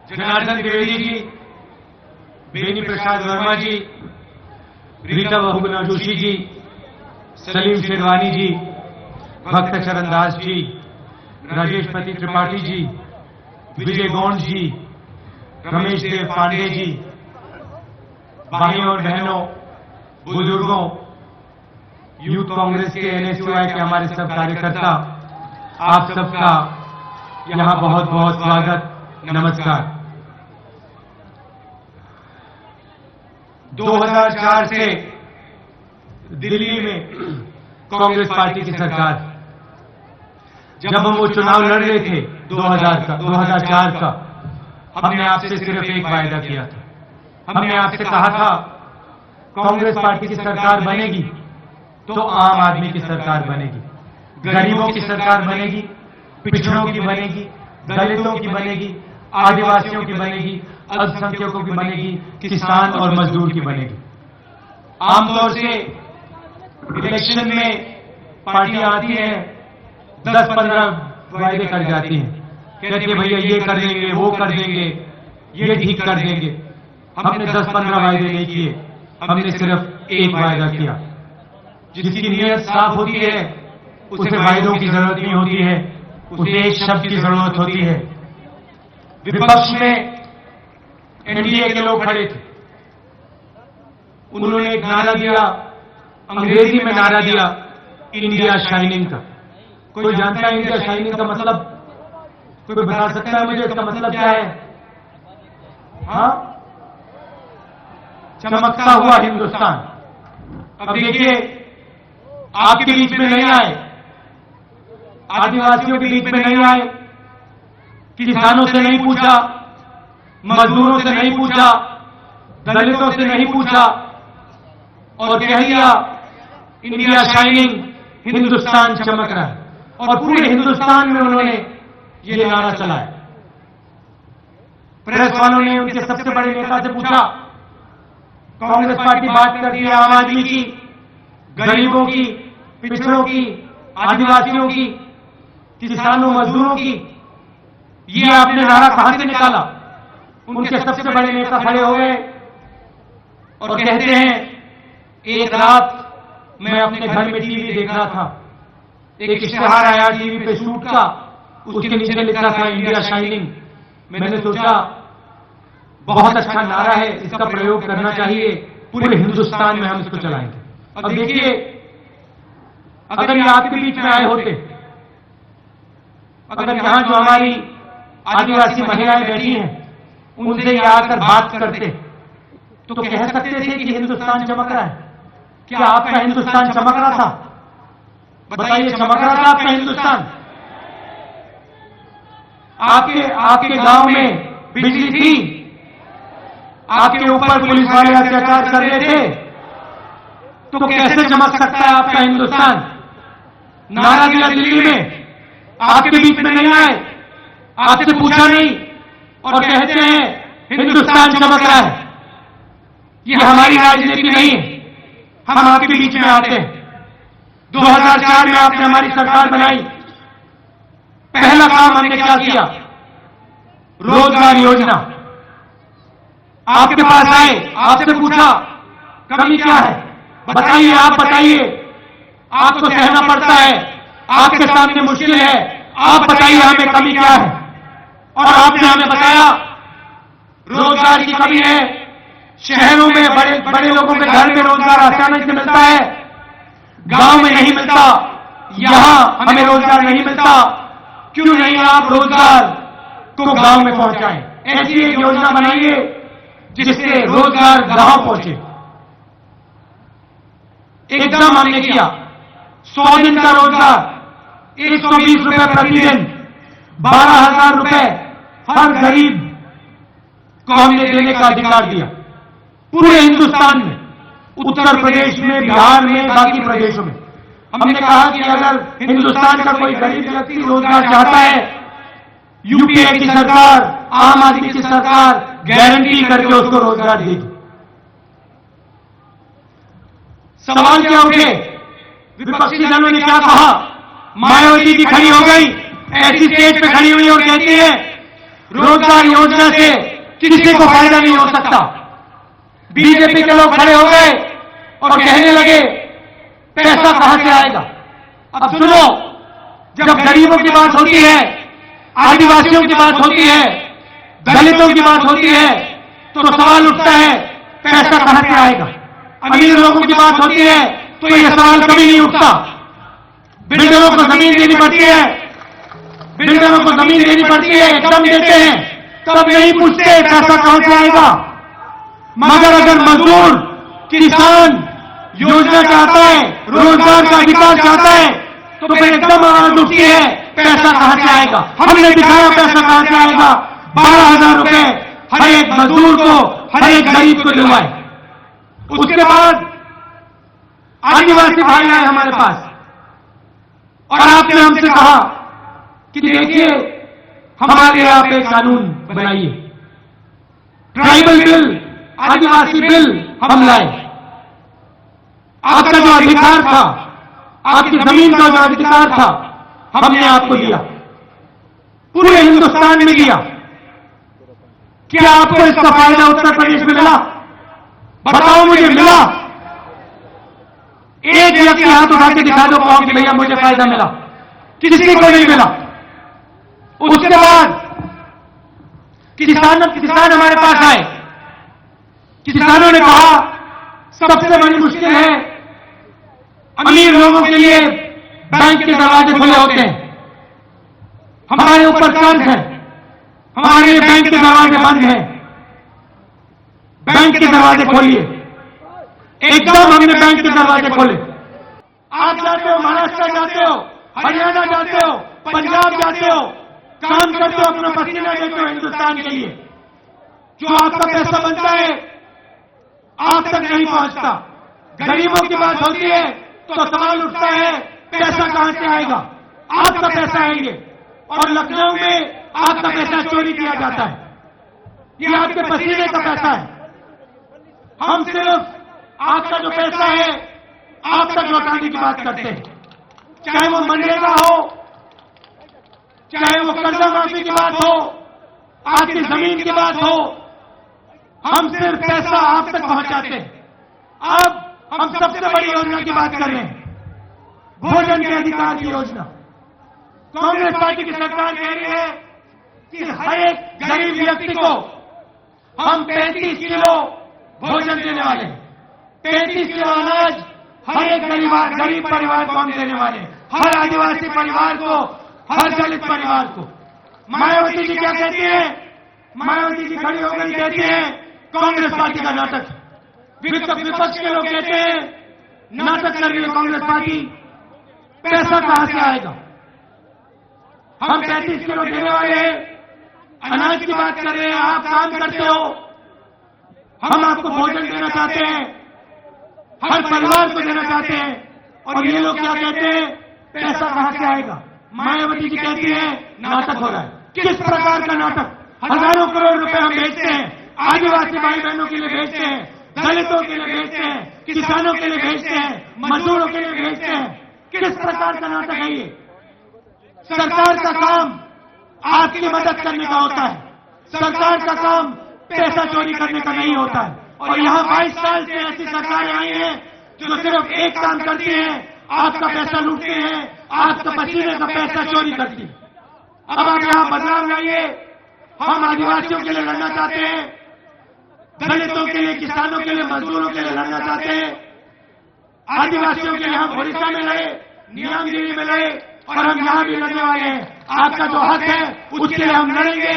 जनार्दन द्विवेदी जी, बेनी प्रसाद वर्मा जी, रीता बहुगुणा जोशी जी, सलीम शेरवानी जी, भक्त चरण दास जी, राजेश पति त्रिपाठी जी, विजय गौंड जी, रमेश देव पांडे जी, भाइयों और बहनों, बुजुर्गों, यूथ कांग्रेस के, एनएसयूआई के हमारे सब कार्यकर्ता, आप सबका यहां बहुत बहुत स्वागत, नमस्कार। 2004 से दिल्ली में कांग्रेस पार्टी की सरकार, जब हम वो चुनाव लड़ रहे थे 2004 का, हमने आपसे सिर्फ एक वायदा किया था। हमने आपसे कहा था कांग्रेस पार्टी की सरकार बनेगी तो आम आदमी की सरकार बनेगी, गरीबों की सरकार बनेगी, पिछड़ों की बनेगी, दलितों की बनेगी, आदिवासियों की बनेगी, अल्पसंख्यकों की बनेगी, किसान और मजदूर की बनेगी। आमतौर से इलेक्शन में पार्टियां आती हैं, 10-15 वायदे कर जाती हैं, कहती है भैया ये कर देंगे, वो कर देंगे, ये ठीक कर देंगे। हमने 10-15 वायदे नहीं किए, हमने सिर्फ एक वायदा किया। जिसकी नीयत साफ होती है उसे वायदों की जरूरत नहीं होती है, उसे एक शब्द की जरूरत होती है। विपक्ष में एनडीए के लोग खड़े थे, उन्होंने एक नारा दिया, अंग्रेजी में नारा दिया, इंडिया शाइनिंग का। कोई जानता है इंडिया शाइनिंग का मतलब? कोई बता सकता है मुझे इसका मतलब क्या है? हाँ, चमकता हुआ हिंदुस्तान। अब देखिए, आपके बीच में नहीं आए, आदिवासियों के बीच में नहीं आए, किसानों से नहीं पूछा, मजदूरों से नहीं पूछा, दलितों से नहीं पूछा, और कह दिया इंडिया शाइनिंग, हिंदुस्तान चमक रहा है। और पूरे हिंदुस्तान में उन्होंने ये नारा चलाया। प्रेस वालों ने उनके सबसे बड़े नेता से पूछा, कांग्रेस पार्टी बात करती है आम आदमी की, गरीबों की, पिछड़ों की, आदिवासियों की, किसानों, मजदूरों की, ये आपने नारा कहां से निकाला? उनके सबसे बड़े नेता खड़े हो गए और कहते हैं, एक रात मैं अपने घर में टीवी देख रहा था, एक इश्तिहार आया टीवी पे शूट का, उसके नीचे लिखा था इंडिया शाइनिंग। मैंने सोचा बहुत अच्छा नारा है, इसका प्रयोग करना चाहिए, पूरे हिंदुस्तान में हम इसको चलाएंगे। अब देखिए, अगर ये आपके बीच में आए होते, अगर यहां जो हमारी आदिवासी महिलाएं बैठी हैं उनसे ये आकर बात करते तो कह सकते थे कि हिंदुस्तान चमक रहा है। क्या आपका हिंदुस्तान चमक रहा था? बताइए, चमक रहा था आपका हिंदुस्तान? आपके गांव में बिजली थी? आपके ऊपर पुलिस वाले अत्याचार कर रहे थे? तो कैसे चमक सकता है आपका हिंदुस्तान? नारा दिया दिल्ली में, आपके बीच में नहीं आए, आपसे पूछा नहीं, और कहते हैं हिंदुस्तान चमक रहा है। ये हमारी राजनीति नहीं है, हम आपके बीच में आते हैं। 2004 में आपने हमारी सरकार बनाई, पहला काम हमने क्या किया? रोजगार योजना। आपके पास आए, आपसे पूछा कमी क्या है, बताइए, आप बताइए, आपको सहना पड़ता है, आपके सामने मुश्किल है, आप बताइए हमें कमी क्या है। और आपने हमें बताया रोजगार की कमी है, शहरों में बड़े लोगों के घर में रोजगार आसानी से मिलता है, गांव में नहीं मिलता, यहां हमें रोजगार नहीं मिलता, क्यों नहीं आप रोजगार को गांव में पहुंचाएं? ऐसी एक योजना बनाइए जिससे रोजगार गांव पहुंचे। एकदम हमने किया, 100 दिन का रोजगार, 120 रुपए प्रतिदिन, 12,000 रुपए हर गरीब को हमने देने का अधिकार दिया। पूरे हिंदुस्तान में, उत्तर प्रदेश में, बिहार में, बाकी प्रदेशों में हमने कहा कि अगर हिंदुस्तान का कोई गरीब व्यक्ति रोजगार चाहता है, यूपीए की सरकार, आम आदमी की सरकार गारंटी करके उसको रोजगार देगी। सवाल क्या उठे? विपक्षी दलों ने क्या कहा? मायावती जी खड़ी हो गई, ऐसी स्टेज पे खड़ी हुई और कहती है रोजगार योजना से किसी को फायदा नहीं हो सकता। बीजेपी के लोग खड़े हो गए और कहने लगे पैसा कहां से आएगा। अब सुनो, जब गरीबों की बात होती है, आदिवासियों की बात होती है, दलितों की बात होती है, तो सवाल उठता है पैसा कहां से आएगा। अमीर लोगों की बात होती है तो यह सवाल कभी नहीं उठता। बिल्डरों को जमीन देनी पड़ती है, बिल्डरों को जमीन देनी पड़ती है, एकदम देते हैं, तब नहीं पूछते पैसा कहां से आएगा। मगर अगर मजदूर, किसान योजना चाहता है, रोजगार का अधिकार चाहता है, तो फिर एकदम आवाज उठती है पैसा कहां से आएगा। हमने दिखाया पैसा कहां से आएगा। 12,000 रुपए हर एक मजदूर को, हर एक गरीब को दिलवाए। उसके बाद आदिवासी भाई आए हमारे पास और आपने हमसे कहा कि देखिए हमारे आप एक कानून बनाइए, ट्राइबल बिल, आदिवासी बिल हम लाए। आपका जो अधिकार था, आपकी जमीन का जो अधिकार था, हमने आपको दिया, पूरे हिंदुस्तान में दिया। क्या आपको इसका फायदा उत्तर प्रदेश में मिला? बताओ मुझे, मिला? एक व्यक्ति हाथ उठा के दिखा दो कहो कि भैया मुझे फायदा मिला। किसी को नहीं मिला। उसके बाद किसान हमारे पास आए। किसानों ने कहा सबसे बड़ी मुश्किल है, अमीर लोगों के लिए बैंक के दरवाजे खुले होते हैं, हमारे ऊपर कर्ज है, हमारे लिए बैंक के दरवाजे बंद हैं। बैंक के दरवाजे खोलिए। एकदम हमने बैंक के दरवाजे खोले। आप जाते हो, महाराष्ट्र जाते हो, हरियाणा जाते हो, पंजाब जाते हो, काम करते हो, अपना पसीना देते हो हिंदुस्तान के लिए। जो आपका पैसा बनता है आप तक नहीं पहुंचता। गरीबों की बात होती है तो सवाल उठता है पैसा कहां से आएगा। आपका पैसा आएंगे और लखनऊ में आपका पैसा चोरी किया जाता है। ये आपके पसीने का पैसा है। हम सिर्फ आपका जो पैसा है आप तक लौटाने की बात करते हैं। चाहे वो मनरेगा हो, चाहे वो कर्जा माफी की बात हो, आपकी जमीन की बात हो, हम सिर्फ पैसा आप तक पहुंचाते हैं। अब हम सबसे बड़ी योजना की बात कर रहे हैं, भोजन के अधिकार की योजना। कांग्रेस पार्टी की सरकार कह रही है कि हर एक गरीब व्यक्ति को हम 35 किलो भोजन देने वाले हैं। 35 किलो अनाज हर एक गरीब परिवार को हम देने वाले हैं, हर आदिवासी परिवार को, हर दलित परिवार को। मायावती जी क्या कहती हैं? मायावती जी खड़ी हो गई, कहती हैं कांग्रेस पार्टी का नाटक। विपक्ष के लोग कहते हैं नाटक कर रही है कांग्रेस पार्टी, पैसा कहां से आएगा। हम 35 किलो देने वाले हैं, अनाज की बात कर रहे हैं, आप काम करते हो, हम आपको भोजन देना चाहते हैं, हर परिवार को देना चाहते हैं, और ये लोग क्या कहते हैं पैसा कहां से आएगा। मायावती जी कहती है नाटक हो रहा है। किस प्रकार का नाटक? हजारों करोड़ रुपए हम भेजते हैं, आदिवासी भाई बहनों के लिए भेजते हैं, दलितों के लिए भेजते हैं, किसानों के लिए भेजते हैं, मजदूरों के लिए भेजते हैं। किस प्रकार का नाटक है ये? सरकार का काम आपकी मदद करने का होता है, सरकार का काम पैसा चोरी करने का नहीं होता है। और यहां 22 साल से ऐसी सरकारें आई हैं जो सिर्फ एक काम करती हैं, आपका पैसा लूटती हैं, आपका पसीने का पैसा चोरी करती है। अब आप यहां बदलाव लाइए। हम आदिवासियों के लिए लड़ना चाहते हैं, दलितों के लिए, किसानों के लिए, मजदूरों के लिए लड़ना चाहते हैं। आदिवासियों के लिए हम ओडिशा में लड़े, न्यामगिरी में लड़े, और हम यहां भी लड़ने वाले हैं। आपका जो हक है उसके लिए हम लड़ेंगे,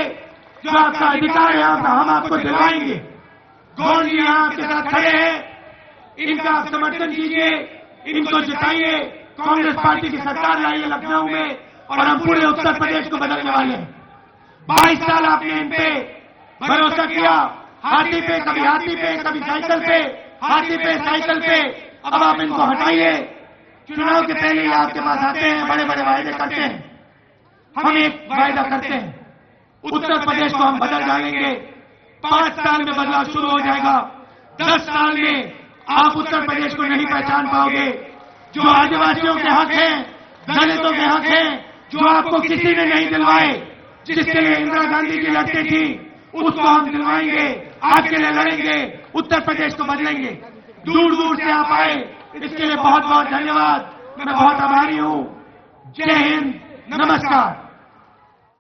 जो आपका अधिकार है हम आपको दिलवाएंगे। गौड़ जी यहां आपके साथ खड़े हैं, इनका आप समर्थन कीजिए, इनको जिताइए, कांग्रेस पार्टी की सरकार लाइए लखनऊ में, और हम पूरे उत्तर प्रदेश को बदलने वाले हैं। 22 साल आपने इन पे भरोसा किया, हाथी पे, कभी हाथी पे, कभी साइकिल पे, हाथी पे, साइकिल पे। अब आप इनको हटाइए। चुनाव के पहले ही आपके पास आते हैं, बड़े बड़े वायदे करते हैं। हम एक वायदा करते हैं, उत्तर प्रदेश को हम बदल डालेंगे। 5 साल में बदलाव शुरू हो जाएगा। 10 साल में आप उत्तर प्रदेश को नहीं पहचान पाओगे। जो आदिवासियों के हक हैं, दलितों के हक हैं, जो आपको किसी ने नहीं दिलवाए, जिसके लिए इंदिरा गांधी जी लड़ती थी, उसको हम दिलवाएंगे, आपके लिए लड़ेंगे, उत्तर प्रदेश को बदलेंगे। दूर दूर से आप आए, इसके लिए बहुत बहुत धन्यवाद। मैं बहुत आभारी हूं। जय हिंद, नमस्कार।